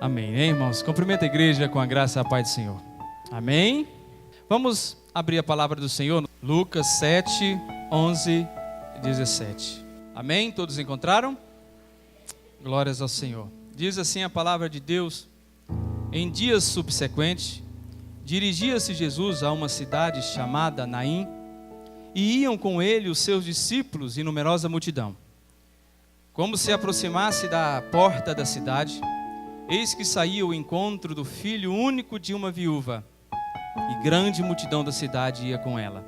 Amém, hein, irmãos? Cumprimenta a igreja com a graça e a paz do Senhor. Amém? Vamos abrir a palavra do Senhor, Lucas 7, 11 e 17. Amém? Todos encontraram? Glórias ao Senhor. Diz assim a palavra de Deus: em dias subsequentes, dirigia-se Jesus a uma cidade chamada Naim, e iam com ele os seus discípulos e numerosa multidão. Como se aproximasse da porta da cidade, eis que saía ao encontro do filho único de uma viúva, e grande multidão da cidade ia com ela.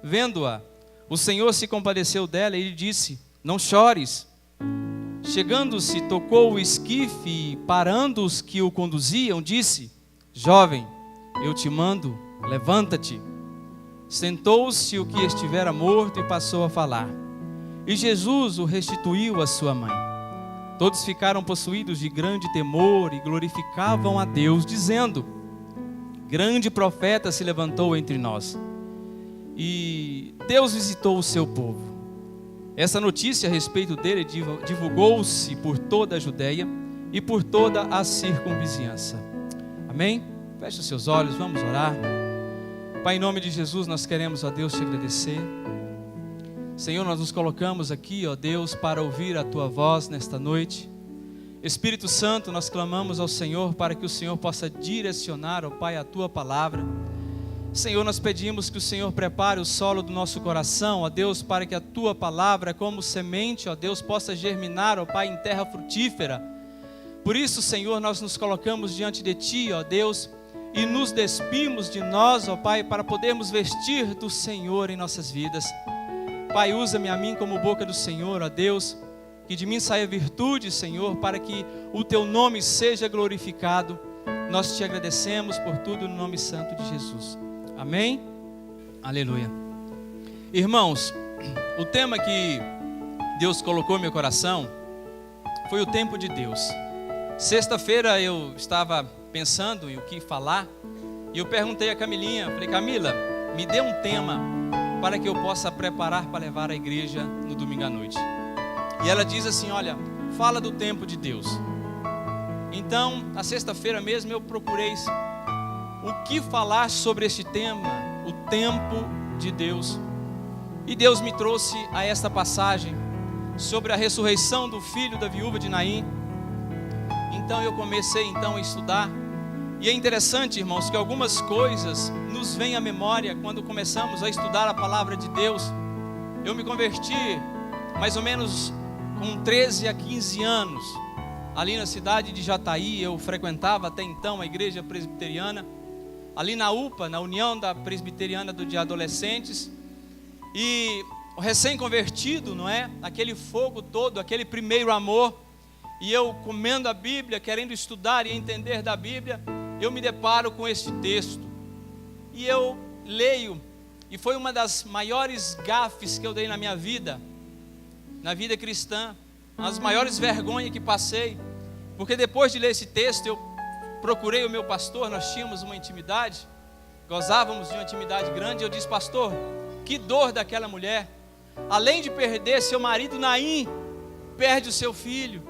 Vendo-a, o Senhor se compadeceu dela e lhe disse: não chores. Chegando-se, tocou o esquife e, parando os que o conduziam, disse: jovem, eu te mando, levanta-te. Sentou-se o que estivera morto e passou a falar. E Jesus o restituiu à sua mãe. Todos ficaram possuídos de grande temor e glorificavam a Deus, dizendo: grande profeta se levantou entre nós, e Deus visitou o seu povo. Essa notícia a respeito dele divulgou-se por toda a Judeia e por toda a circunvizinhança. Amém? Feche os seus olhos, vamos orar. Pai, em nome de Jesus, nós queremos, ó Deus, te agradecer. Senhor, nós nos colocamos aqui, ó Deus, para ouvir a Tua voz nesta noite. Espírito Santo, nós clamamos ao Senhor para que o Senhor possa direcionar, ó Pai, a Tua palavra. Senhor, nós pedimos que o Senhor prepare o solo do nosso coração, ó Deus, para que a Tua palavra, como semente, ó Deus, possa germinar, ó Pai, em terra frutífera. Por isso, Senhor, nós nos colocamos diante de Ti, ó Deus, e nos despimos de nós, ó Pai, para podermos vestir do Senhor em nossas vidas. Pai, usa-me a mim como boca do Senhor, ó Deus, que de mim saia virtude, Senhor, para que o Teu nome seja glorificado. Nós Te agradecemos por tudo no nome santo de Jesus. Amém? Aleluia. Irmãos, o tema que Deus colocou no meu coração foi o tempo de Deus. Sexta-feira eu estava pensando em o que falar e eu perguntei a Camilinha, falei: Camila, me dê um tema para que eu possa preparar para levar à igreja no domingo à noite. E ela diz assim: olha, fala do tempo de Deus. Então, a sexta-feira mesmo eu procurei o que falar sobre este tema, o tempo de Deus. E Deus me trouxe a esta passagem sobre a ressurreição do filho da viúva de Naim. Então eu comecei a estudar. E é interessante, irmãos, que algumas coisas nos vêm à memória quando começamos a estudar a palavra de Deus. Eu me converti mais ou menos com 13 a 15 anos, ali na cidade de Jataí. Eu frequentava até então a igreja presbiteriana, ali na UPA, na União da Presbiteriana de Adolescentes. E o recém-convertido, não é? Aquele fogo todo, aquele primeiro amor. E eu comendo a Bíblia, querendo estudar e entender da Bíblia, eu me deparo com este texto. E eu leio, e foi uma das maiores gafes que eu dei na minha vida, na vida cristã, uma das maiores vergonhas que passei, porque depois de ler esse texto, eu procurei o meu pastor, nós tínhamos uma intimidade, gozávamos de uma intimidade grande, e eu disse: pastor, que dor daquela mulher, além de perder seu marido, Naim, perde o seu filho.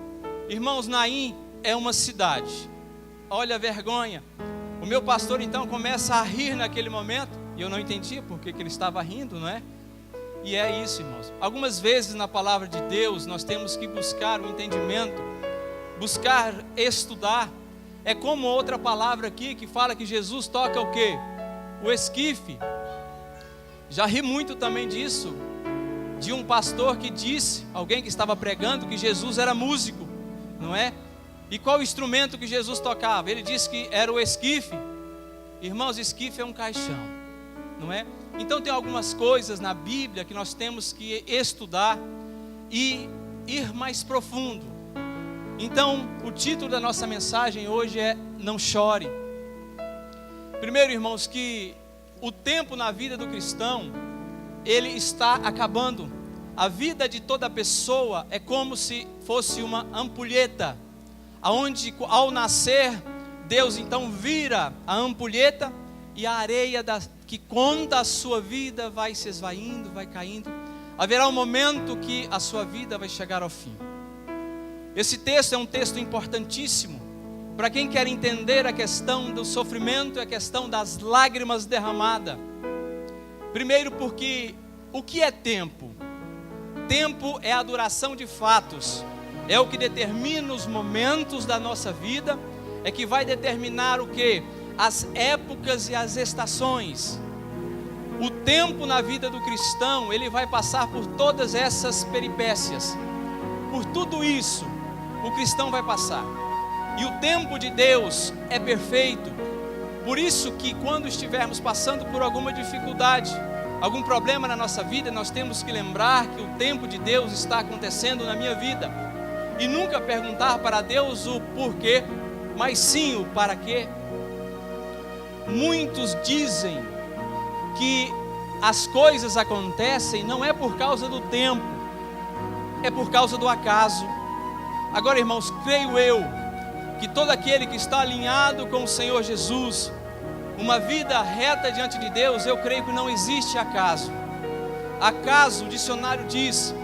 Irmãos, Naim é uma cidade. Olha a vergonha. O meu pastor então começa a rir naquele momento, e eu não entendi porque que ele estava rindo, não é? E é isso, irmãos. Algumas vezes na palavra de Deus nós temos que buscar o entendimento, buscar estudar. É como outra palavra aqui que fala que Jesus toca o quê? O esquife. Já ri muito também disso, de um pastor que disse, alguém que estava pregando, que Jesus era músico, não é? E qual o instrumento que Jesus tocava? Ele disse que era o esquife. Irmãos, esquife é um caixão, não é? Então tem algumas coisas na Bíblia que nós temos que estudar e ir mais profundo. Então, o título da nossa mensagem hoje é: não chore. Primeiro, irmãos, que o tempo na vida do cristão, ele está acabando. A vida de toda pessoa é como se fosse uma ampulheta, aonde ao nascer Deus então vira a ampulheta e a areia que conta a sua vida vai se esvaindo, vai caindo. Haverá um momento que a sua vida vai chegar ao fim. Esse texto é um texto importantíssimo para quem quer entender a questão do sofrimento e a questão das lágrimas derramadas. Primeiro porque o que é tempo? Tempo é a duração de fatos, é o que determina os momentos da nossa vida, é que vai determinar o que? As épocas e as estações. O tempo na vida do cristão, ele vai passar por todas essas peripécias. Por tudo isso, o cristão vai passar. E o tempo de Deus é perfeito. Por isso que quando estivermos passando por alguma dificuldade, algum problema na nossa vida, nós temos que lembrar que o tempo de Deus está acontecendo na minha vida. E nunca perguntar para Deus o porquê, mas sim o para quê. Muitos dizem que as coisas acontecem não é por causa do tempo, é por causa do acaso. Agora, irmãos, creio eu que todo aquele que está alinhado com o Senhor Jesus, uma vida reta diante de Deus, eu creio que não existe acaso. Acaso, o dicionário diz,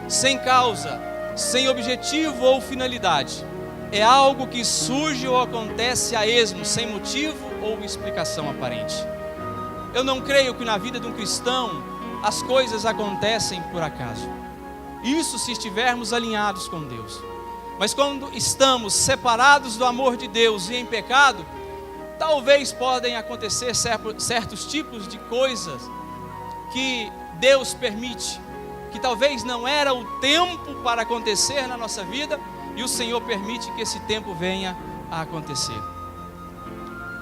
sem causa, sem objetivo ou finalidade. É algo que surge ou acontece a esmo, sem motivo ou explicação aparente. Eu não creio que na vida de um cristão as coisas acontecem por acaso. Isso se estivermos alinhados com Deus. Mas quando estamos separados do amor de Deus e em pecado, talvez podem acontecer certos tipos de coisas que Deus permite, que talvez não era o tempo para acontecer na nossa vida, e o Senhor permite que esse tempo venha a acontecer.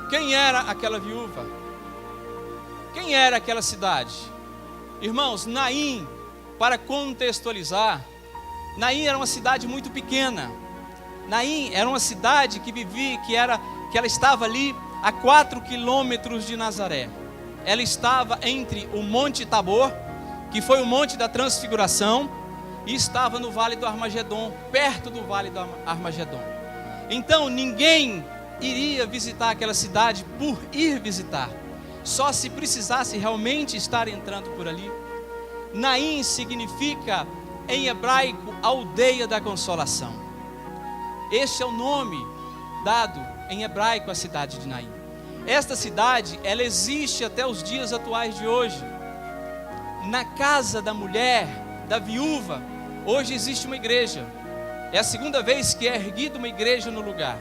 Quem era aquela viúva? Quem era aquela cidade? Irmãos, Naim, para contextualizar, Naim era uma cidade muito pequena. Naim era uma cidade que ela estava ali a 4 quilômetros de Nazaré. Ela estava entre o Monte Tabor, que foi o Monte da Transfiguração, e estava no Vale do Armagedon, perto do Vale do Armagedon. Então ninguém iria visitar aquela cidade por ir visitar, só se precisasse realmente estar entrando por ali. Naim significa em hebraico aldeia da consolação. Este é o nome dado em hebraico à cidade de Naim. Esta cidade, ela existe até os dias atuais de hoje. Na casa da mulher, da viúva, hoje existe uma igreja. É a segunda vez que é erguida uma igreja no lugar,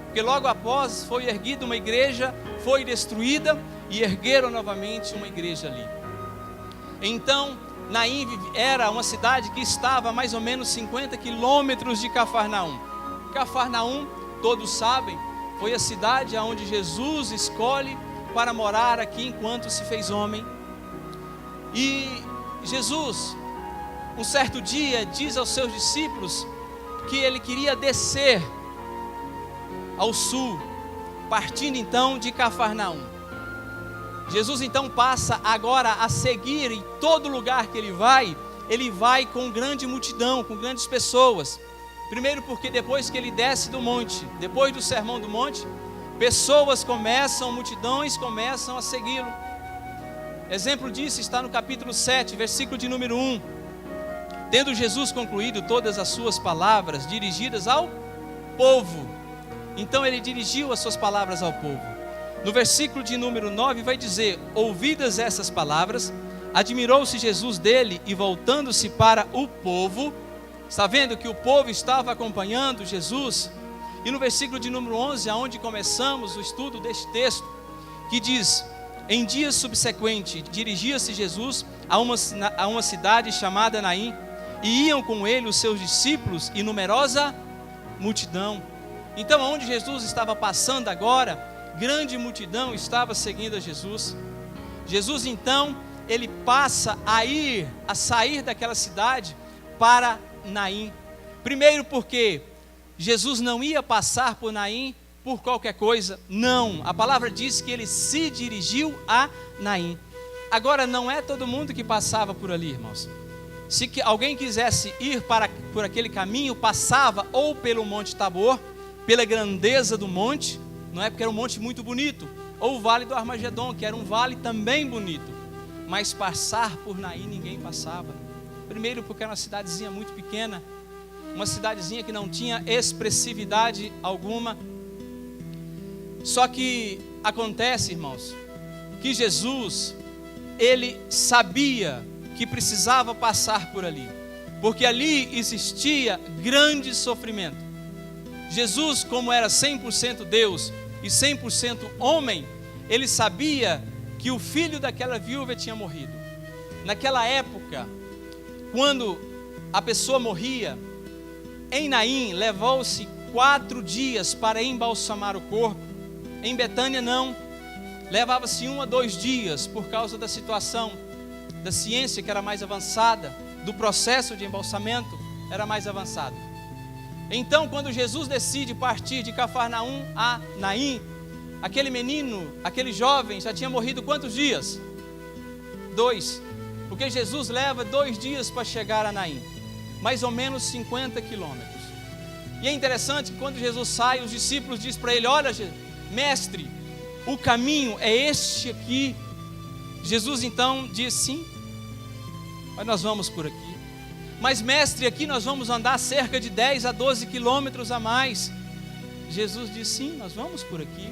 porque logo após foi erguida uma igreja, foi destruída e ergueram novamente uma igreja ali. Então Naim era uma cidade que estava a mais ou menos 50 quilômetros de Cafarnaum. Cafarnaum, todos sabem, foi a cidade onde Jesus escolhe para morar aqui enquanto se fez homem. E Jesus, um certo dia, diz aos seus discípulos que ele queria descer ao sul, partindo então de Cafarnaum. Jesus então passa agora a seguir em todo lugar que ele vai com grande multidão, com grandes pessoas. Primeiro porque depois que ele desce do monte, depois do sermão do monte, multidões começam a segui-lo. Exemplo disso está no capítulo 7, versículo de número 1. Tendo Jesus concluído todas as suas palavras dirigidas ao povo, então ele dirigiu as suas palavras ao povo. No versículo de número 9 vai dizer: ouvidas essas palavras, admirou-se Jesus dele e voltando-se para o povo, está vendo que o povo estava acompanhando Jesus? E no versículo de número 11, aonde começamos o estudo deste texto, que diz: em dias subsequentes, dirigia-se Jesus a uma cidade chamada Naim, e iam com ele os seus discípulos e numerosa multidão. Então, aonde Jesus estava passando agora, grande multidão estava seguindo a Jesus. Jesus então, ele passa a sair daquela cidade para Naim. Primeiro porque Jesus não ia passar por Naim por qualquer coisa, não. A palavra diz que ele se dirigiu a Naim. Agora, não é todo mundo que passava por ali, irmãos. Se alguém quisesse ir por aquele caminho, passava ou pelo Monte Tabor, pela grandeza do monte, Na época era um monte muito bonito. Ou o Vale do Armagedon, que era um vale também bonito. Mas passar por Naim ninguém passava. Primeiro porque era uma cidadezinha muito pequena. Uma cidadezinha que não tinha expressividade alguma. Só que acontece, irmãos, que Jesus, ele sabia que precisava passar por ali, porque ali existia grande sofrimento. Jesus, como era 100% Deus e 100% homem, ele sabia que o filho daquela viúva tinha morrido. Naquela época, quando a pessoa morria, em Naim levou-se 4 dias para embalsamar o corpo. Em Betânia não, levava-se 1 a 2 dias, por causa da situação da ciência que era mais avançada, do processo de embalsamento era mais avançado. Então, quando Jesus decide partir de Cafarnaum a Naim, aquele menino, aquele jovem já tinha morrido quantos dias? 2, porque Jesus leva 2 dias para chegar a Naim, mais ou menos 50 quilômetros. E é interessante que quando Jesus sai, os discípulos dizem para ele: olha, mestre, o caminho é este aqui. Jesus então diz: sim, mas nós vamos por aqui. Mas mestre, aqui nós vamos andar cerca de 10 a 12 quilômetros a mais. Jesus diz: sim, nós vamos por aqui.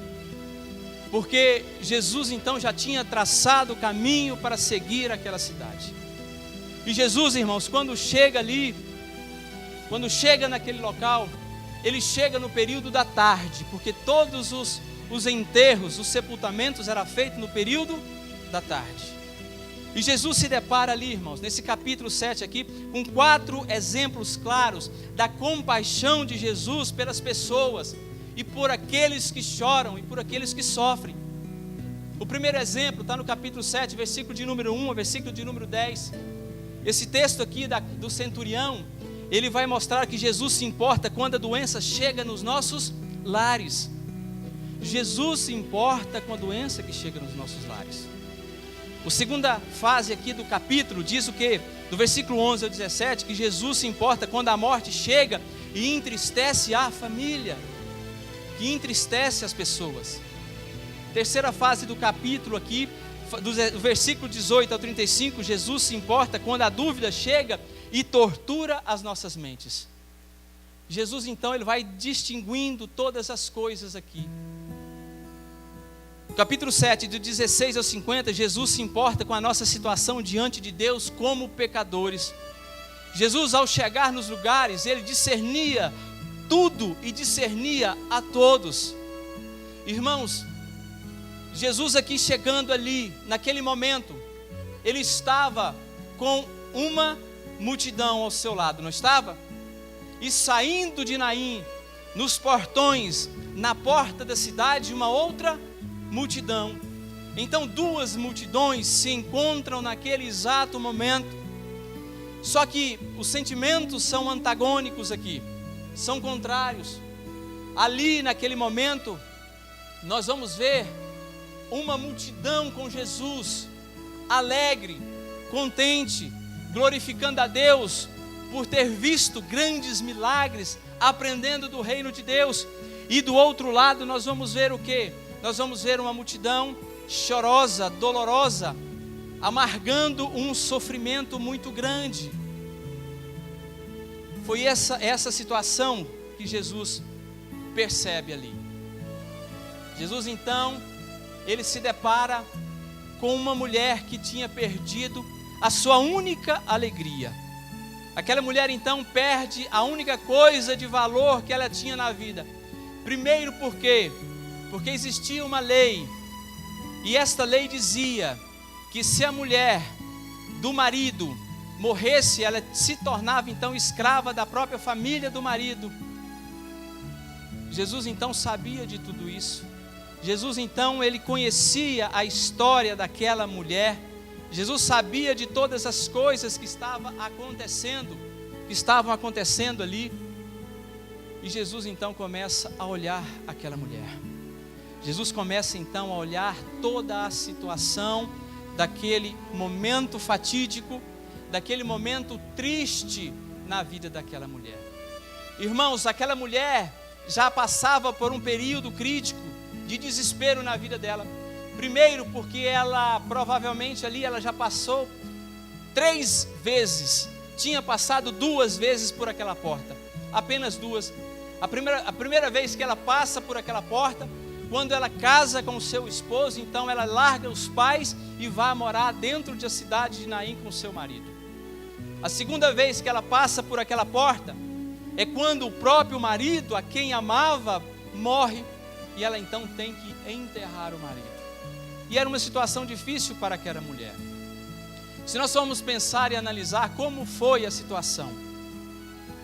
Porque Jesus então já tinha traçado o caminho para seguir aquela cidade. E Jesus, irmãos, quando chega ali, quando chega naquele local, ele chega no período da tarde, porque todos os enterros, os sepultamentos eram feitos no período da tarde. E Jesus se depara ali, irmãos, nesse capítulo 7 aqui, com 4 exemplos claros da compaixão de Jesus pelas pessoas e por aqueles que choram e por aqueles que sofrem. O primeiro exemplo está no capítulo 7, versículo de número 1 ao versículo de número 10. Esse texto aqui do centurião, ele vai mostrar que Jesus se importa quando a doença chega nos nossos lares. Jesus se importa com a doença que chega nos nossos lares. A segunda fase aqui do capítulo diz o quê? Do versículo 11 ao 17, que Jesus se importa quando a morte chega e entristece a família, que entristece as pessoas. Terceira fase do capítulo aqui, do versículo 18 ao 35, Jesus se importa quando a dúvida chega e tortura as nossas mentes. Jesus então ele vai distinguindo todas as coisas aqui. No capítulo 7, do 16 ao 50, Jesus se importa com a nossa situação diante de Deus como pecadores. Jesus, ao chegar nos lugares, ele discernia tudo e discernia a todos. Irmãos, Jesus aqui chegando ali, naquele momento, ele estava com uma multidão ao seu lado, não estava? E saindo de Naim, nos portões, na porta da cidade, uma outra multidão. Então 2 multidões se encontram naquele exato momento. Só que os sentimentos são antagônicos aqui, são contrários. Ali naquele momento nós vamos ver uma multidão com Jesus, alegre, contente, glorificando a Deus por ter visto grandes milagres, aprendendo do reino de Deus. E do outro lado nós vamos ver o quê? Nós vamos ver uma multidão chorosa, dolorosa, amargando um sofrimento muito grande. Foi essa situação que Jesus percebe ali. Jesus então, ele se depara com uma mulher que tinha perdido a sua única alegria. Aquela mulher então perde a única coisa de valor que ela tinha na vida. Primeiro porque existia uma lei, e esta lei dizia que se a mulher do marido morresse, ela se tornava então escrava da própria família do marido. Jesus então sabia de tudo isso. Jesus então, ele conhecia a história daquela mulher. Jesus sabia de todas as coisas que estavam acontecendo ali. E Jesus então começa a olhar aquela mulher. Jesus começa então a olhar toda a situação daquele momento fatídico, daquele momento triste na vida daquela mulher. Irmãos, aquela mulher já passava por um período crítico, de desespero na vida dela. Primeiro, porque ela provavelmente ali ela já passou 3 vezes, tinha passado 2 vezes por aquela porta, apenas 2. A primeira vez que ela passa por aquela porta, quando ela casa com o seu esposo, então ela larga os pais e vai morar dentro da cidade de Naim com o seu marido. A segunda vez que ela passa por aquela porta, é quando o próprio marido, a quem amava, morre, e ela então tem que enterrar o marido. E era uma situação difícil para aquela mulher. Se nós formos pensar e analisar como foi a situação,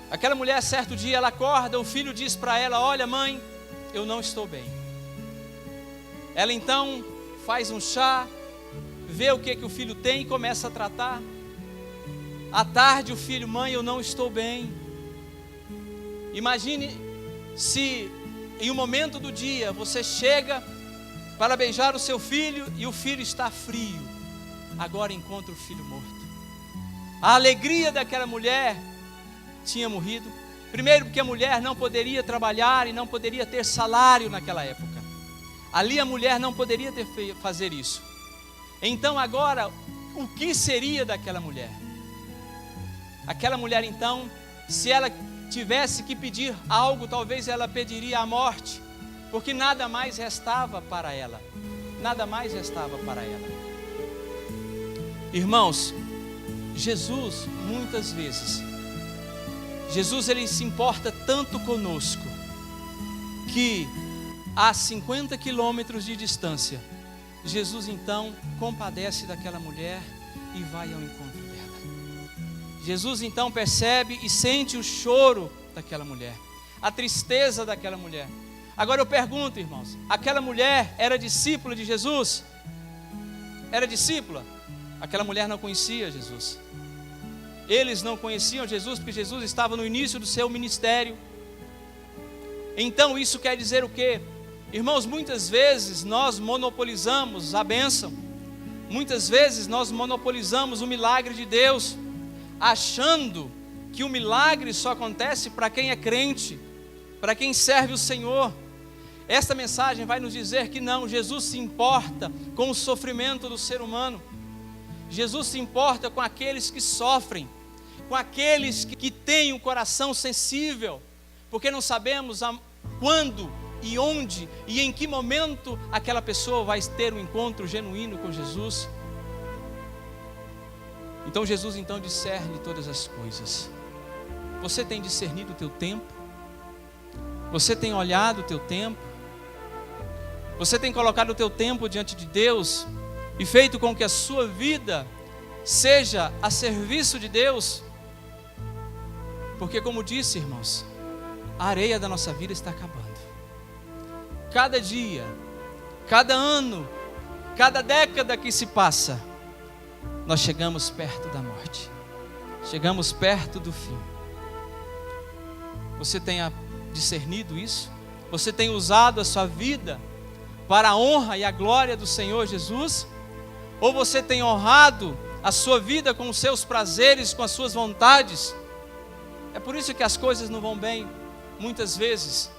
aquela mulher, certo dia, ela acorda, o filho diz para ela: olha mãe, eu não estou bem. Ela então faz um chá, vê o que o filho tem e começa a tratar. À tarde o filho: mãe, eu não estou bem. Imagine se em um momento do dia você chega para beijar o seu filho e o filho está frio. Agora encontra o filho morto. A alegria daquela mulher tinha morrido. Primeiro, porque a mulher não poderia trabalhar e não poderia ter salário naquela época. Ali a mulher não poderia fazer isso. Então agora, o que seria daquela mulher? Aquela mulher então, se ela tivesse que pedir algo, talvez ela pediria a morte, porque nada mais restava para ela. Nada mais restava para ela. Irmãos, Jesus, muitas vezes, ele se importa tanto conosco, que a 50 quilômetros de distância, Jesus então compadece daquela mulher e vai ao encontro dela. Jesus então percebe e sente o choro daquela mulher, a tristeza daquela mulher. Agora eu pergunto, irmãos, aquela mulher era discípula de Jesus? Era discípula? Aquela mulher não conhecia Jesus. Eles não conheciam Jesus porque Jesus estava no início do seu ministério. Então isso quer dizer o quê? Irmãos, muitas vezes nós monopolizamos a bênção. Muitas vezes nós monopolizamos o milagre de Deus, achando que o milagre só acontece para quem é crente, para quem serve o Senhor. Esta mensagem vai nos dizer que não, Jesus se importa com o sofrimento do ser humano. Jesus se importa com aqueles que sofrem, com aqueles que têm um coração sensível, porque não sabemos quando e onde e em que momento aquela pessoa vai ter um encontro genuíno com Jesus. Então Jesus então discerne todas as coisas. Você tem discernido o teu tempo? Você tem olhado o teu tempo? Você tem colocado o teu tempo diante de Deus e feito com que a sua vida seja a serviço de Deus? Porque, como disse, irmãos, a areia da nossa vida está acabando. Cada dia, cada ano, cada década que se passa, nós chegamos perto da morte, chegamos perto do fim. Você tem discernido isso? Você tem usado a sua vida para a honra e a glória do Senhor Jesus? Ou você tem honrado a sua vida com os seus prazeres, com as suas vontades? É por isso que as coisas não vão bem, muitas vezes,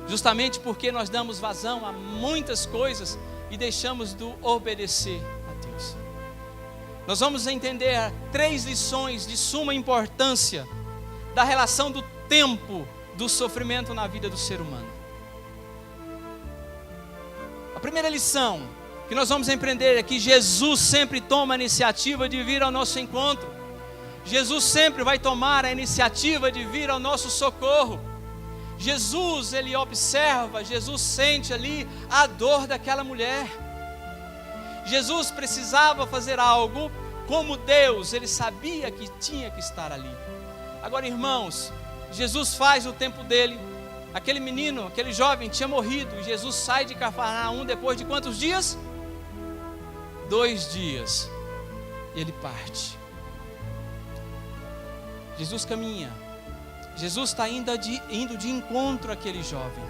justamente porque nós damos vazão a muitas coisas e deixamos de obedecer a Deus. Nós vamos entender 3 lições de suma importância da relação do tempo do sofrimento na vida do ser humano. A primeira lição que nós vamos aprender é que Jesus sempre toma a iniciativa de vir ao nosso encontro. Jesus sempre vai tomar a iniciativa de vir ao nosso socorro. Jesus, ele observa, Jesus sente ali a dor daquela mulher. Jesus precisava fazer algo, como Deus, ele sabia que tinha que estar ali. Agora, irmãos, Jesus faz o tempo dele. Aquele menino, aquele jovem tinha morrido, e Jesus sai de Cafarnaum depois de quantos dias? 2 dias. Ele parte. Jesus caminha. Jesus está indo de encontro àquele jovem.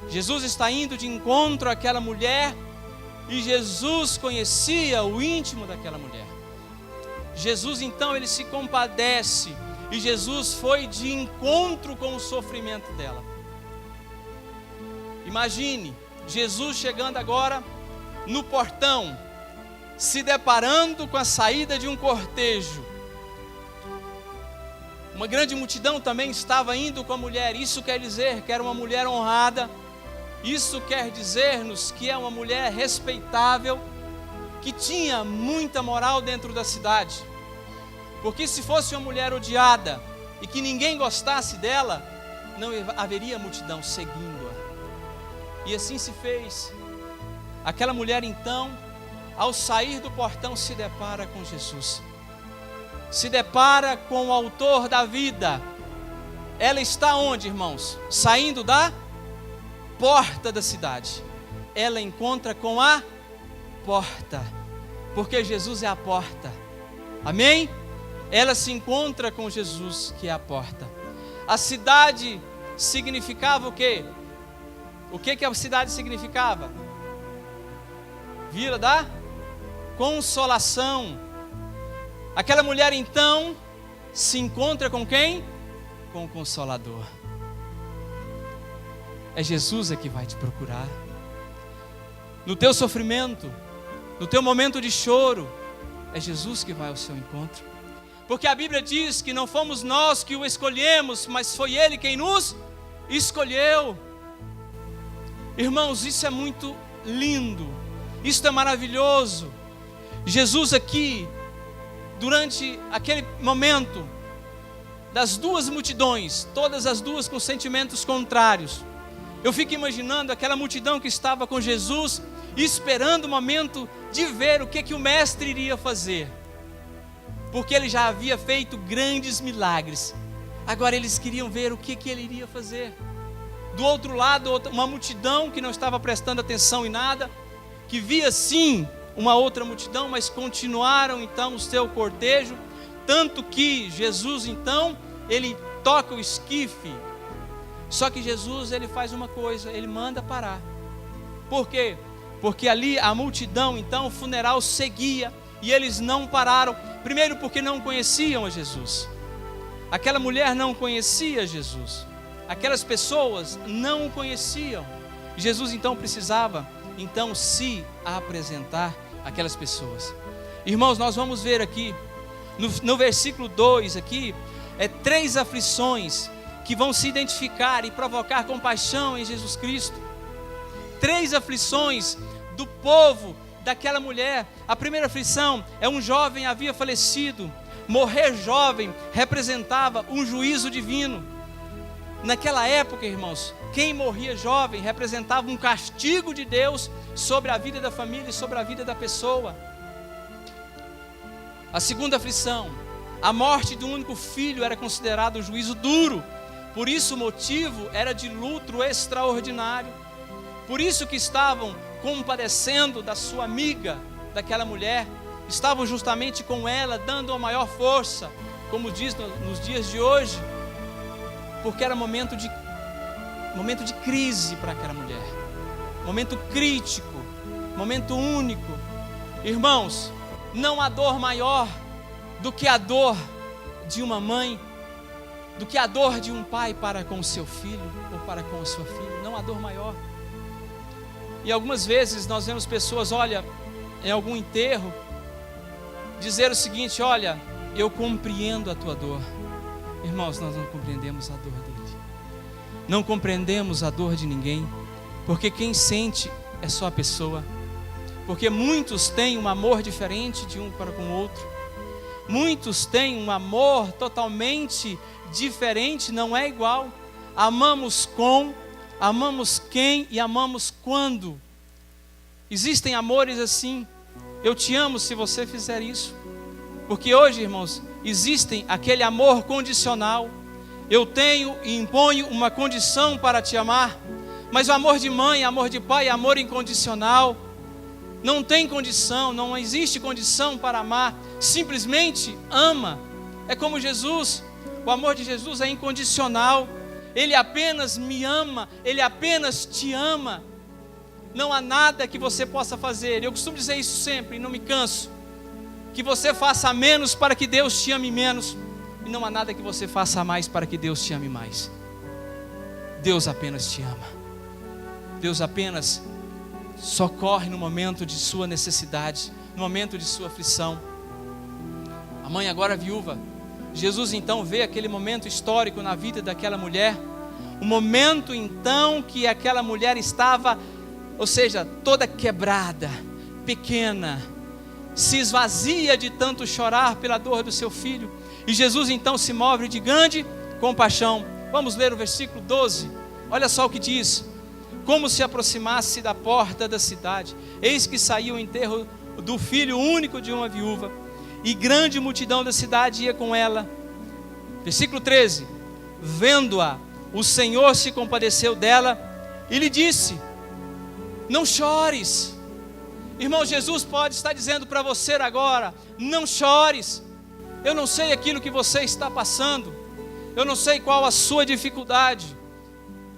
Jesus está indo de encontro àquela mulher. E Jesus conhecia o íntimo daquela mulher. Jesus então, ele se compadece. E Jesus foi de encontro com o sofrimento dela. Imagine, Jesus chegando agora no portão, se deparando com a saída de um cortejo. Uma grande multidão também estava indo com a mulher. Isso quer dizer que era uma mulher honrada. Isso quer dizer-nos que é uma mulher respeitável, que tinha muita moral dentro da cidade. Porque se fosse uma mulher odiada e que ninguém gostasse dela, não haveria multidão seguindo-a. E assim se fez. Aquela mulher então, ao sair do portão, se depara com Jesus. Se depara com o autor da vida. Ela está onde, irmãos? Saindo da porta da cidade. Ela encontra com a porta, porque Jesus é a porta. Amém? Ela se encontra com Jesus, que é a porta. A cidade significava o quê? O que a cidade significava? Vila da consolação. Aquela mulher então se encontra com quem? Com o Consolador. É Jesus que vai te procurar. No teu sofrimento, no teu momento de choro, é Jesus que vai ao seu encontro. Porque a Bíblia diz que não fomos nós que o escolhemos, mas foi Ele quem nos escolheu. Irmãos, isso é muito lindo, isso é maravilhoso. Jesus aqui, durante aquele momento das duas multidões, todas as duas com sentimentos contrários, eu fico imaginando aquela multidão que estava com Jesus, esperando o momento de ver o que o mestre iria fazer, porque ele já havia feito grandes milagres. Agora eles queriam ver o que ele iria fazer. Do outro lado, uma multidão que não estava prestando atenção em nada, que via sim uma outra multidão, mas continuaram então o seu cortejo, tanto que Jesus então, ele toca o esquife. Só que Jesus, ele faz uma coisa, ele manda parar. Por quê? Porque ali a multidão, então, o funeral seguia, e eles não pararam. Primeiro porque não conheciam a Jesus. Aquela mulher não conhecia Jesus. Aquelas pessoas não o conheciam. Jesus então precisava então se apresentar àquelas pessoas. Irmãos, nós vamos ver aqui no versículo 2 aqui, 3 aflições que vão se identificar e provocar compaixão em Jesus Cristo. 3 aflições do povo daquela mulher. A primeira aflição é um jovem havia falecido. Morrer jovem representava um juízo divino. Naquela época, irmãos, quem morria jovem representava um castigo de Deus sobre a vida da família e sobre a vida da pessoa. A segunda aflição, a morte de um único filho era considerado um juízo duro. Por isso o motivo era de luto extraordinário. Por isso que estavam compadecendo da sua amiga, daquela mulher, estavam justamente com ela, dando a maior força, como diz nos dias de hoje, porque era momento de crise para aquela mulher, momento crítico, momento único. Irmãos, não há dor maior do que a dor de uma mãe, do que a dor de um pai para com o seu filho ou para com a sua filha. Não há dor maior. E algumas vezes nós vemos pessoas, olha, em algum enterro, dizer o seguinte: olha, eu compreendo a tua dor. Irmãos, nós não compreendemos a dor dele, não compreendemos a dor de ninguém, porque quem sente é só a pessoa. Porque muitos têm um amor diferente de um para com o outro, muitos têm um amor totalmente diferente, não é igual. Amamos quem e amamos quando. Existem amores assim: eu te amo se você fizer isso. Porque hoje, irmãos, existem aquele amor condicional. Eu tenho e imponho uma condição para te amar. Mas o amor de mãe, amor de pai, amor incondicional. Não tem condição, não existe condição para amar. Simplesmente ama. É como Jesus. O amor de Jesus é incondicional. Ele apenas me ama, Ele apenas te ama. Não há nada que você possa fazer. Eu costumo dizer isso sempre e não me canso, que você faça menos para que Deus te ame menos, e não há nada que você faça mais para que Deus te ame mais. Deus apenas te ama. Deus apenas socorre no momento de sua necessidade, no momento de sua aflição. A mãe agora viúva, Jesus então vê aquele momento histórico na vida daquela mulher, o momento então que aquela mulher estava, ou seja, toda quebrada, pequena, se esvazia de tanto chorar pela dor do seu filho, e Jesus então se move de grande compaixão. Vamos ler o versículo 12, olha só o que diz: como se aproximasse da porta da cidade, eis que saiu o enterro do filho único de uma viúva, e grande multidão da cidade ia com ela. Versículo 13, vendo-a, o Senhor se compadeceu dela, e lhe disse: não chores. Irmão, Jesus pode estar dizendo para você agora: não chores. Eu não sei aquilo que você está passando, eu não sei qual a sua dificuldade,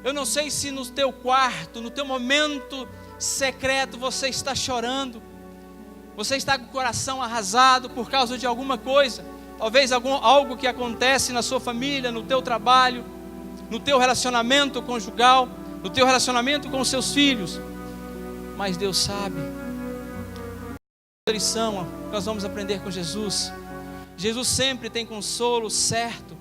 eu não sei se no teu quarto, no teu momento secreto você está chorando, você está com o coração arrasado por causa de alguma coisa, talvez algo que acontece na sua família, no teu trabalho, no teu relacionamento conjugal, no teu relacionamento com os seus filhos. Mas Deus sabe. A lição nós vamos aprender com Jesus. Jesus sempre tem consolo certo.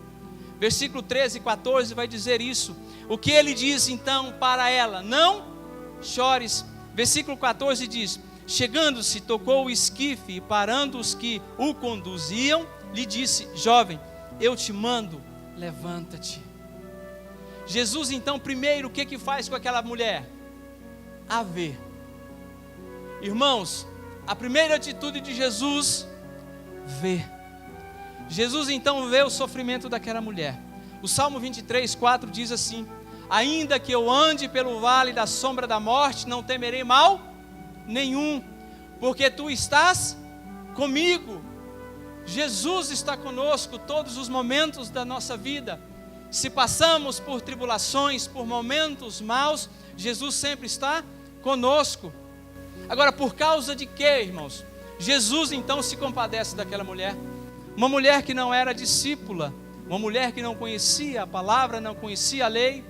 Versículo 13 e 14 vai dizer isso. O que ele diz então para ela? Não chores. Versículo 14 diz: chegando-se, tocou o esquife, e parando os que o conduziam, lhe disse: jovem, eu te mando, levanta-te. Jesus então, primeiro, o que faz com aquela mulher? A ver. Irmãos, a primeira atitude de Jesus, ver. Jesus então vê o sofrimento daquela mulher. O Salmo 23, 4 diz assim: ainda que eu ande pelo vale da sombra da morte, não temerei mal nenhum, porque tu estás comigo. Jesus está conosco todos os momentos da nossa vida. Se passamos por tribulações, por momentos maus, Jesus sempre está conosco. Agora, por causa de quê, irmãos? Jesus então se compadece daquela mulher. Uma mulher que não era discípula, uma mulher que não conhecia a palavra, não conhecia a lei.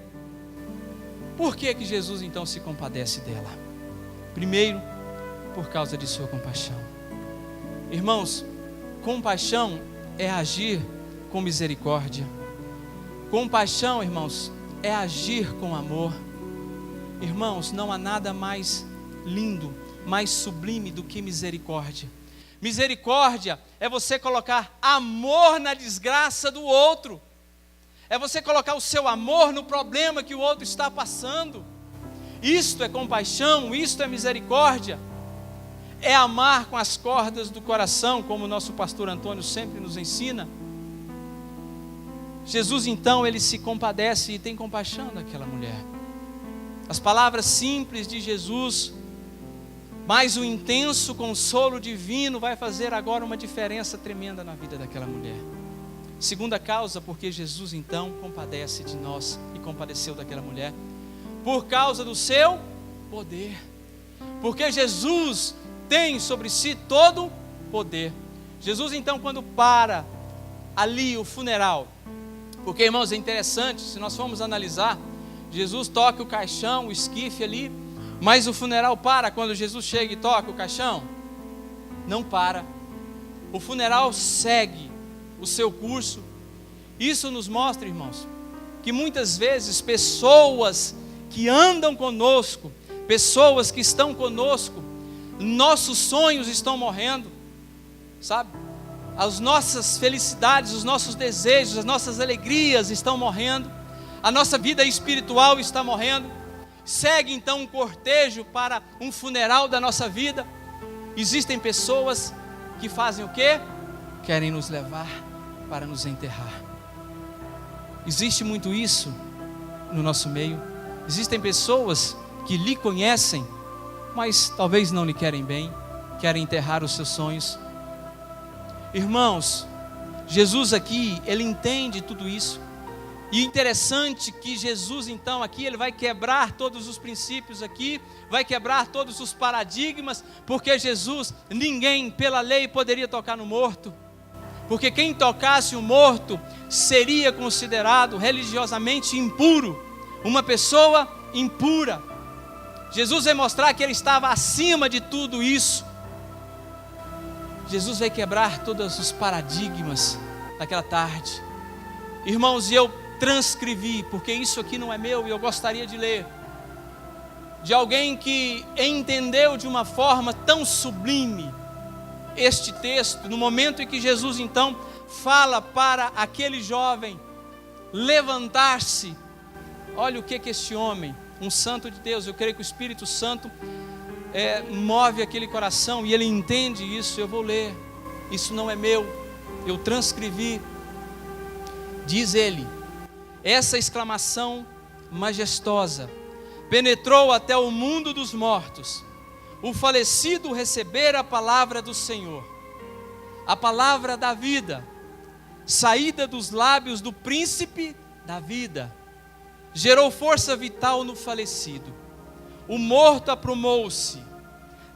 Por que Jesus então se compadece dela? Primeiro, por causa de sua compaixão. Irmãos, compaixão é agir com misericórdia. Compaixão, irmãos, é agir com amor. Irmãos, não há nada mais lindo, mais sublime do que misericórdia. Misericórdia é você colocar amor na desgraça do outro. É você colocar o seu amor no problema que o outro está passando. Isto é compaixão, isto é misericórdia. É amar com as cordas do coração, como o nosso pastor Antônio sempre nos ensina. Jesus então, ele se compadece e tem compaixão daquela mulher. As palavras simples de Jesus, mas o intenso consolo divino vai fazer agora uma diferença tremenda na vida daquela mulher. Segunda causa, porque Jesus então compadece de nós e compadeceu daquela mulher, por causa do seu poder. Porque Jesus tem sobre si todo poder. Jesus então, quando para ali o funeral, porque, irmãos, é interessante, se nós formos analisar, Jesus toca o caixão, o esquife ali, mas o funeral para quando Jesus chega e toca o caixão? Não para. O funeral segue o seu curso. Isso nos mostra, irmãos, que muitas vezes pessoas que andam conosco, pessoas que estão conosco, nossos sonhos estão morrendo, sabe? As nossas felicidades, os nossos desejos, as nossas alegrias estão morrendo, a nossa vida espiritual está morrendo. Segue então um cortejo para um funeral da nossa vida. Existem pessoas que fazem o quê? Querem nos levar para nos enterrar. Existe muito isso no nosso meio. Existem pessoas que lhe conhecem, mas talvez não lhe querem bem, querem enterrar os seus sonhos. Irmãos, Jesus aqui, ele entende tudo isso. E interessante que Jesus então aqui, ele vai quebrar todos os princípios aqui, vai quebrar todos os paradigmas, porque Jesus, ninguém pela lei poderia tocar no morto, porque quem tocasse o morto seria considerado religiosamente impuro, uma pessoa impura. Jesus veio mostrar que Ele estava acima de tudo isso. Jesus veio quebrar todos os paradigmas daquela tarde. Irmãos, e eu transcrevi, porque isso aqui não é meu e eu gostaria de ler, de alguém que entendeu de uma forma tão sublime este texto, no momento em que Jesus então fala para aquele jovem levantar-se. Olha o que este homem, um santo de Deus, eu creio que o Espírito Santo move aquele coração e ele entende isso. Eu vou ler, isso não é meu, eu transcrevi. Diz ele: essa exclamação majestosa penetrou até o mundo dos mortos. O falecido recebera a palavra do Senhor, a palavra da vida, saída dos lábios do príncipe da vida, gerou força vital no falecido. O morto aprumou-se,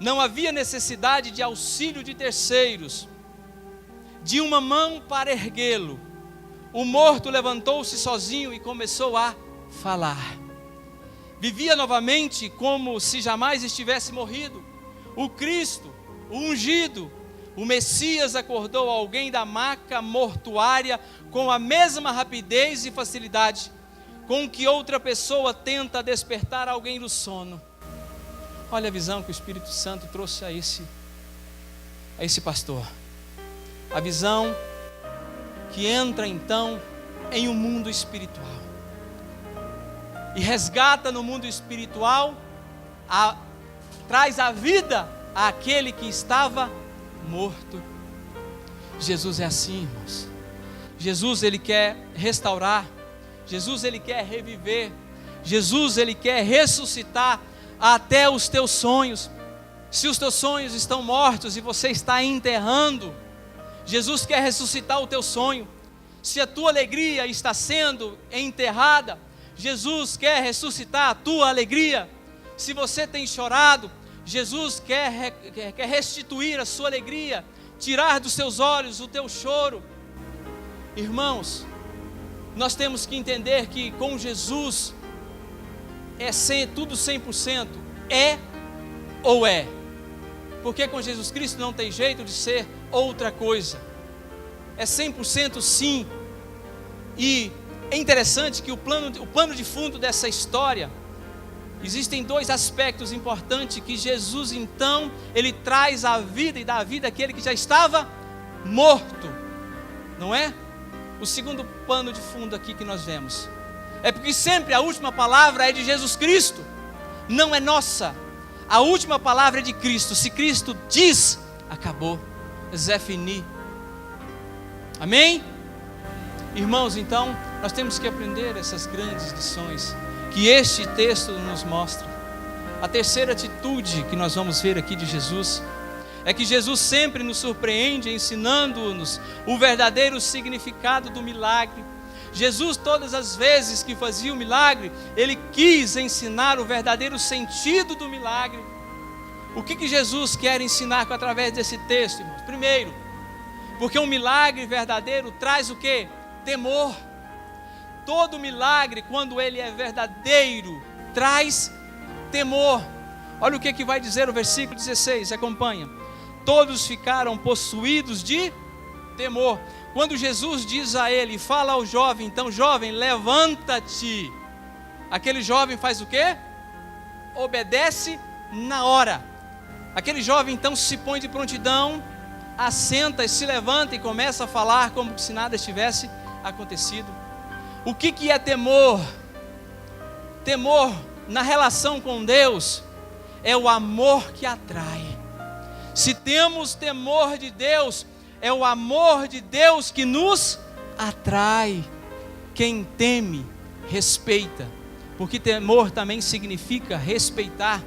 não havia necessidade de auxílio de terceiros, de uma mão para erguê-lo. O morto levantou-se sozinho e começou a falar. Vivia novamente como se jamais estivesse morrido. O Cristo, o ungido, o Messias acordou alguém da maca mortuária com a mesma rapidez e facilidade com que outra pessoa tenta despertar alguém do sono. Olha a visão que o Espírito Santo trouxe a esse pastor. A visão que entra então em um mundo espiritual e resgata no mundo espiritual, traz a vida àquele que estava morto. Jesus é assim, irmãos. Jesus, Ele quer restaurar. Jesus, Ele quer reviver. Jesus, Ele quer ressuscitar até os teus sonhos. Se os teus sonhos estão mortos e você está enterrando, Jesus quer ressuscitar o teu sonho. Se a tua alegria está sendo enterrada, Jesus quer ressuscitar a tua alegria. Se você tem chorado, Jesus quer restituir a sua alegria, tirar dos seus olhos o teu choro. Irmãos, nós temos que entender que com Jesus tudo 100%, é ou é. Porque com Jesus Cristo não tem jeito de ser outra coisa. É 100% sim. E é interessante que o plano de fundo dessa história, existem dois aspectos importantes que Jesus então, Ele traz a vida e dá a vida àquele que já estava morto, não é? O segundo pano de fundo aqui que nós vemos, é porque sempre a última palavra é de Jesus Cristo, não é nossa. A última palavra é de Cristo. Se Cristo diz, acabou, c'est fini. Amém? Irmãos, então, nós temos que aprender essas grandes lições que este texto nos mostra. A terceira atitude que nós vamos ver aqui de Jesus é que Jesus sempre nos surpreende ensinando-nos o verdadeiro significado do milagre. Jesus, todas as vezes que fazia o milagre, Ele quis ensinar o verdadeiro sentido do milagre. O que Jesus quer ensinar através desse texto, irmãos? Primeiro, porque um milagre verdadeiro traz o quê? Temor. Todo milagre, quando ele é verdadeiro, traz temor. Olha o que vai dizer o versículo 16, acompanha. Todos ficaram possuídos de temor. Quando Jesus diz a ele, fala ao jovem, então jovem, levanta-te. Aquele jovem faz o quê? Obedece na hora. Aquele jovem então se põe de prontidão, assenta e se levanta e começa a falar como se nada tivesse acontecido. O que é temor? Temor na relação com Deus é o amor que atrai. Se temos temor de Deus, é o amor de Deus que nos atrai. Quem teme, respeita, porque temor também significa respeitar.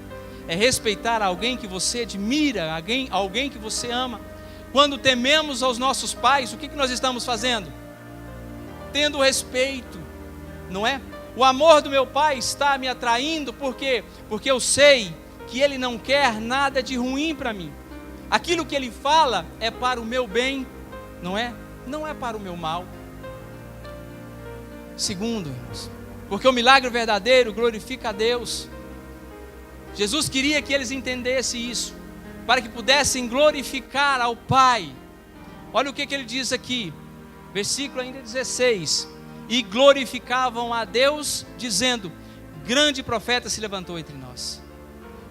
É respeitar alguém que você admira, alguém que você ama. Quando tememos aos nossos pais, o que nós estamos fazendo? Tendo respeito, não é? O amor do meu pai está me atraindo, por quê? Porque eu sei que ele não quer nada de ruim para mim. Aquilo que ele fala é para o meu bem, não é? Não é para o meu mal. Segundo, irmãos, porque o milagre verdadeiro glorifica a Deus. Jesus queria que eles entendessem isso, para que pudessem glorificar ao Pai. Olha o que ele diz aqui, versículo ainda 16: e glorificavam a Deus, dizendo: grande profeta se levantou entre nós.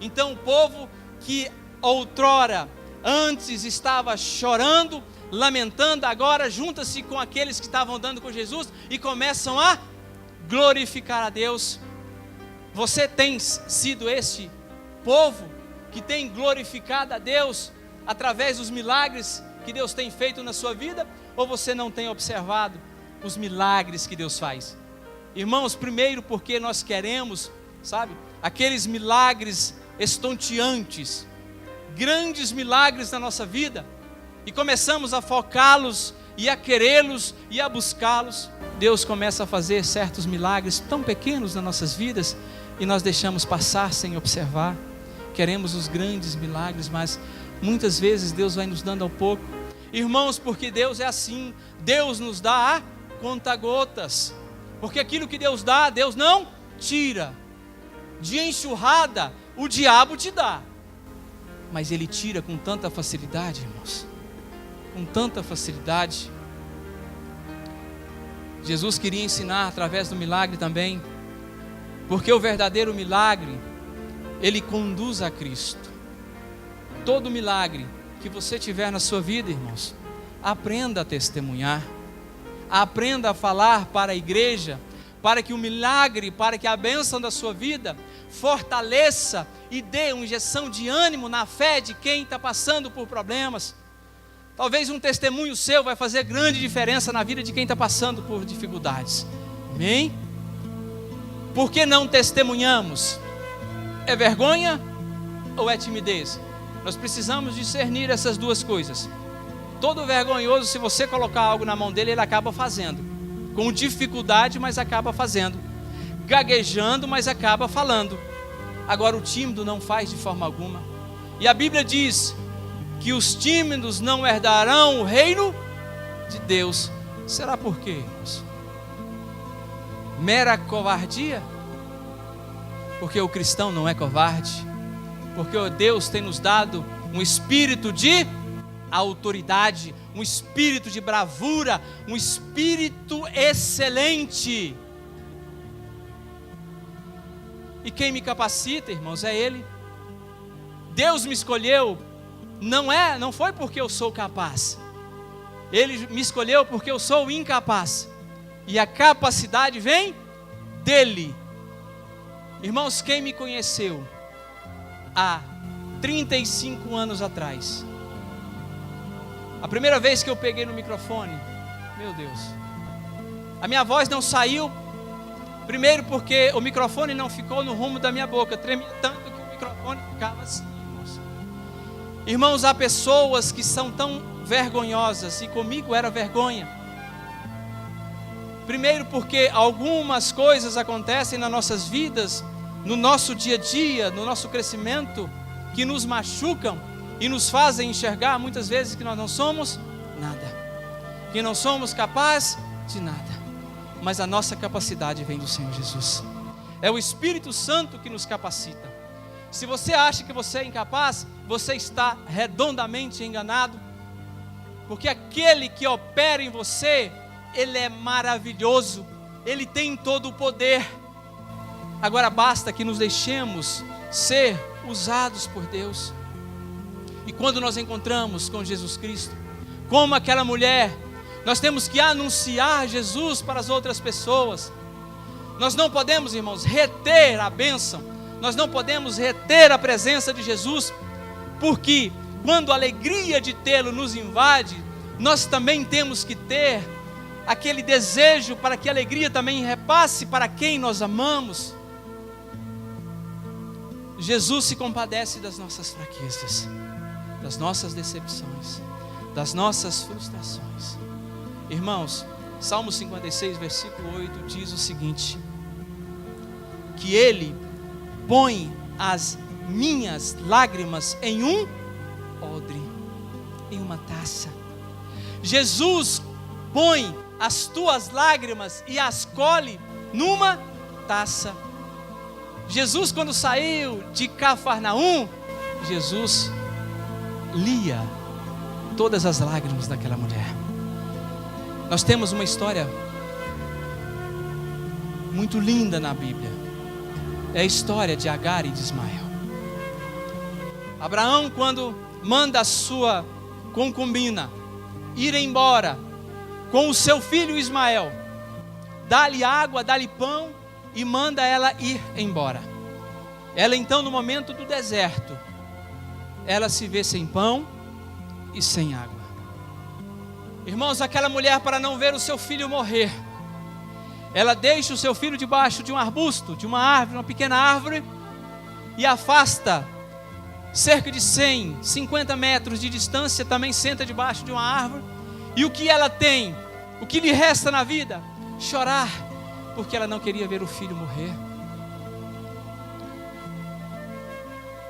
Então o povo que outrora, antes estava chorando, lamentando, agora junta-se com aqueles que estavam andando com Jesus e começam a glorificar a Deus. Você tem sido este povo que tem glorificado a Deus através dos milagres que Deus tem feito na sua vida? Ou você não tem observado os milagres que Deus faz? Irmãos, primeiro porque nós queremos, sabe, aqueles milagres estonteantes, grandes milagres na nossa vida, e começamos a focá-los e a querê-los e a buscá-los. Deus começa a fazer certos milagres tão pequenos nas nossas vidas e nós deixamos passar sem observar. Queremos os grandes milagres, mas muitas vezes Deus vai nos dando ao pouco. Irmãos, porque Deus é assim, Deus nos dá a conta-gotas, porque aquilo que Deus dá, Deus não tira. De enxurrada o diabo te dá, mas Ele tira com tanta facilidade, irmãos, com tanta facilidade. Jesus queria ensinar através do milagre também, porque o verdadeiro milagre, ele conduz a Cristo. Todo milagre que você tiver na sua vida, irmãos, aprenda a testemunhar, aprenda a falar para a igreja, para que o milagre, para que a bênção da sua vida fortaleça e dê uma injeção de ânimo na fé de quem está passando por problemas. Talvez um testemunho seu vai fazer grande diferença na vida de quem está passando por dificuldades. Amém? Por que não testemunhamos? É vergonha ou é timidez? Nós precisamos discernir essas duas coisas. Todo vergonhoso, se você colocar algo na mão dele, ele acaba fazendo, com dificuldade, mas acaba fazendo, gaguejando, mas acaba falando. Agora o tímido não faz de forma alguma, e a Bíblia diz que os tímidos não herdarão o reino de Deus. Será por quê, irmãos? Mera covardia? Porque o cristão não é covarde, porque Deus tem nos dado um espírito de autoridade, um espírito de bravura, um espírito excelente. E quem me capacita, irmãos, é Ele. Deus me escolheu, não foi porque eu sou capaz, Ele me escolheu porque eu sou incapaz, e a capacidade vem dEle. Irmãos, quem me conheceu há 35 anos atrás, a primeira vez que eu peguei no microfone, meu Deus, a minha voz não saiu, primeiro porque o microfone não ficou no rumo da minha boca, tremia tanto que o microfone ficava assim, irmãos. Irmãos, há pessoas que são tão vergonhosas, e comigo era vergonha. Primeiro porque algumas coisas acontecem nas nossas vidas, no nosso dia a dia, no nosso crescimento, que nos machucam e nos fazem enxergar muitas vezes que nós não somos nada, que não somos capazes de nada, mas a nossa capacidade vem do Senhor Jesus. É o Espírito Santo que nos capacita. Se você acha que você é incapaz, você está redondamente enganado, porque aquele que opera em você, Ele é maravilhoso, Ele tem todo o poder. Agora basta que nos deixemos ser usados por Deus. E quando nós encontramos com Jesus Cristo, como aquela mulher, nós temos que anunciar Jesus para as outras pessoas. Nós não podemos, irmãos, reter a bênção, nós não podemos reter a presença de Jesus, porque quando a alegria de tê-lo nos invade, nós também temos que ter aquele desejo para que a alegria também repasse para quem nós amamos. Jesus se compadece das nossas fraquezas, das nossas decepções, das nossas frustrações. Irmãos, Salmo 56, versículo 8 diz o seguinte: que Ele põe as minhas lágrimas em um odre, em uma taça. Jesus põe as tuas lágrimas e as colhe numa taça. Jesus, quando saiu de Cafarnaum, Jesus lia todas as lágrimas daquela mulher. Nós temos uma história muito linda na Bíblia. É a história de Agar e de Ismael. Abraão, quando manda a sua concubina ir embora com o seu filho Ismael, dá-lhe água, dá-lhe pão e manda ela ir embora. Ela então, no momento do deserto, ela se vê sem pão e sem água. Irmãos, aquela mulher, para não ver o seu filho morrer, ela deixa o seu filho debaixo de um arbusto, de uma árvore, uma pequena árvore, e afasta cerca de 150 metros de distância, também senta debaixo de uma árvore. E o que ela tem, o que lhe resta na vida? Chorar, porque ela não queria ver o filho morrer.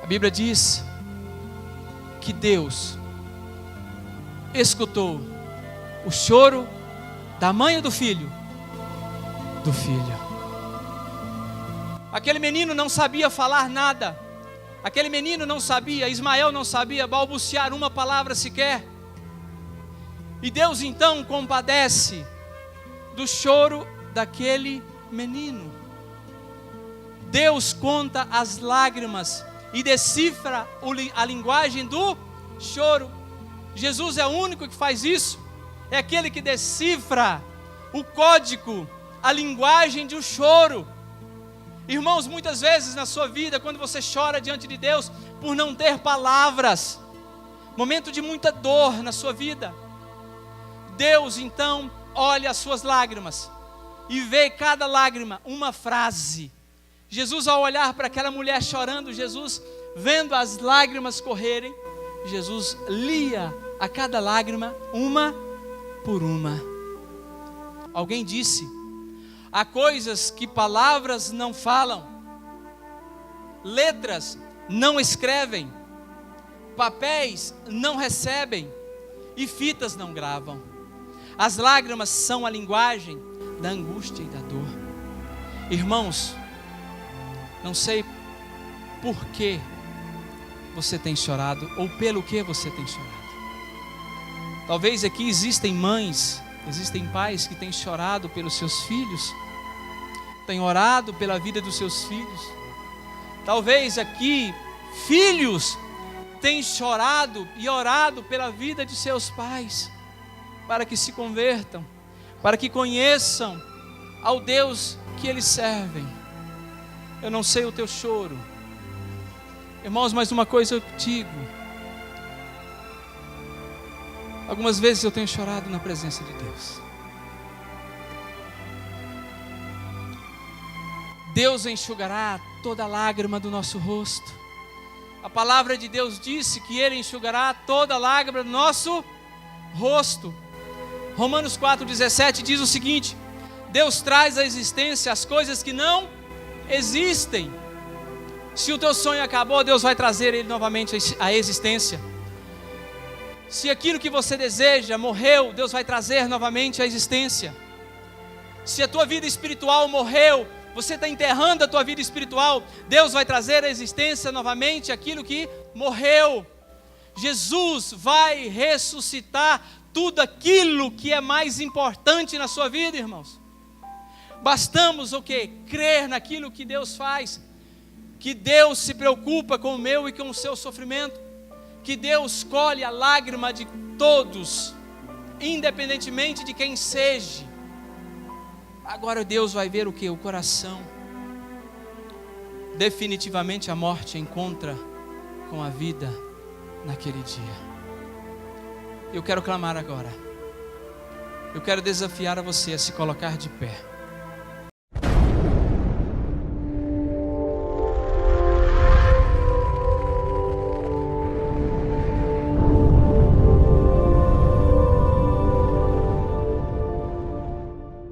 A Bíblia diz que Deus escutou o choro da mãe ou do filho? Do filho. Aquele menino não sabia falar nada. Aquele menino não sabia, Ismael não sabia balbuciar uma palavra sequer. E Deus então compadece do choro daquele menino. Deus conta as lágrimas e decifra a linguagem do choro. Jesus é o único que faz isso. É aquele que decifra o código, a linguagem do choro. Irmãos, muitas vezes na sua vida, quando você chora diante de Deus por não ter palavras, momento de muita dor na sua vida, Deus então olha as suas lágrimas e vê cada lágrima uma frase. Jesus, ao olhar para aquela mulher chorando, Jesus vendo as lágrimas correrem, Jesus lia a cada lágrima uma por uma. Alguém disse: há coisas que palavras não falam, letras não escrevem, papéis não recebem e fitas não gravam. As lágrimas são a linguagem da angústia e da dor. Irmãos, não sei por que você tem chorado ou pelo que você tem chorado. Talvez aqui existem mães, existem pais que têm chorado pelos seus filhos, têm orado pela vida dos seus filhos. Talvez aqui filhos têm chorado e orado pela vida de seus pais, para que se convertam, para que conheçam ao Deus que eles servem. Eu não sei o teu choro, irmãos, mas uma coisa eu digo: algumas vezes eu tenho chorado na presença de Deus. Deus enxugará toda lágrima do nosso rosto. A palavra de Deus disse que Ele enxugará toda lágrima do nosso rosto. Romanos 4,17 diz o seguinte: Deus traz à existência as coisas que não existem. Se o teu sonho acabou, Deus vai trazer ele novamente à existência. Se aquilo que você deseja morreu, Deus vai trazer novamente à existência. Se a tua vida espiritual morreu, você está enterrando a tua vida espiritual, Deus vai trazer à existência novamente aquilo que morreu. Jesus vai ressuscitar tudo aquilo que é mais importante na sua vida, irmãos. Bastamos o quê? Crer naquilo que Deus faz, que Deus se preocupa com o meu e com o seu sofrimento, que Deus colhe a lágrima de todos, independentemente de quem seja. Agora Deus vai ver o que? O coração. Definitivamente a morte encontra com a vida naquele dia. Eu quero clamar agora. Eu quero desafiar a você a se colocar de pé.